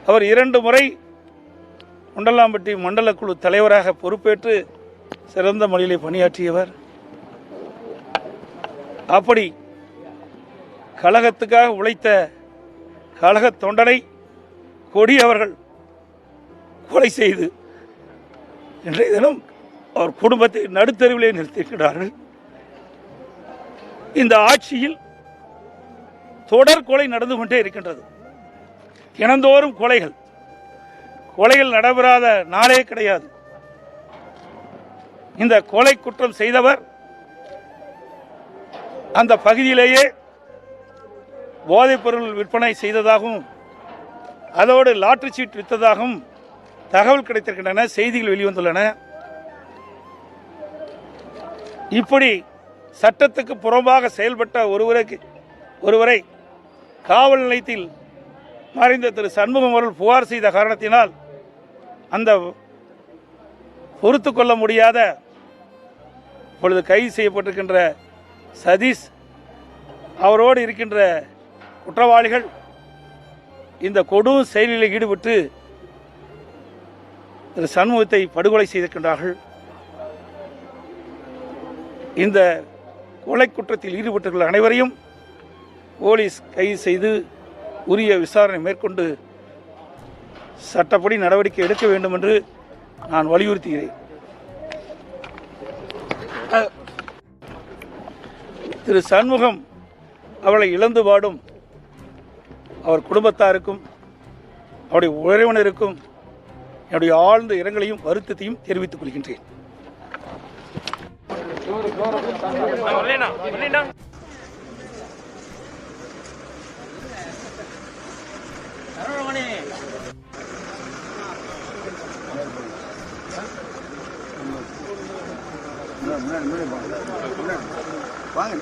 அவர் 2 முறை முண்டலாம்பட்டி மண்டல குழு தலைவராக பொறுப்பேற்று சிறந்த முறையிலே பணியாற்றியவர். அப்படி கழகத்துக்காக உழைத்த கழக தொண்டனை கொடி அவர்கள் கொலை செய்து இன்றைய தினம் அவர் குடும்பத்தை நடுத்தருவிலே நிறுத்தியிருக்கிறார்கள். இந்த ஆட்சியில் தொடர் கொலை நடந்து கொண்டே இருக்கின்றது. தினந்தோறும் கொலைகள் நடைபெறாத நாளே கிடையாது. இந்த கொலை குற்றம் செய்தவர் அந்த பகுதியிலேயே போதைப் பொருள் விற்பனை செய்ததாகவும் அதோடு லாட்டரி சீட் விற்றதாகவும் தகவல் கிடைத்திருக்கின்றன, செய்திகள் வெளிவந்துள்ளன. இப்படி சட்டத்துக்கு புறம்பாக செயல்பட்ட ஒருவரை காவல் நிலையத்தில் மறைந்த திரு சண்முகம் அவர்கள் புகார் செய்த காரணத்தினால் அந்த பொறுத்து கொள்ள முடியாத இப்பொழுது கைது செய்யப்பட்டிருக்கின்ற சதீஷ் அவரோடு இருக்கின்ற குற்றவாளிகள் இந்த கொடும் செயலில் ஈடுபட்டு திரு சண்முகத்தை படுகொலை செய்திருக்கின்றார்கள். இந்த கொலை குற்றத்தில் ஈடுபட்டுள்ள அனைவரையும் போலீஸ் கைது செய்து உரிய விசாரணை மேற்கொண்டு சட்டப்படி நடவடிக்கை எடுக்க வேண்டும் என்று நான் வலியுறுத்துகிறேன். திரு சண்முகம் அவளை இழந்து வாடும் அவர் குடும்பத்தாருக்கும் அவருடைய உறவினருக்கும் என்னுடைய ஆழ்ந்த இரங்கலையும் வருத்தத்தையும் தெரிவித்துக் கொள்கின்றேன். வாங்க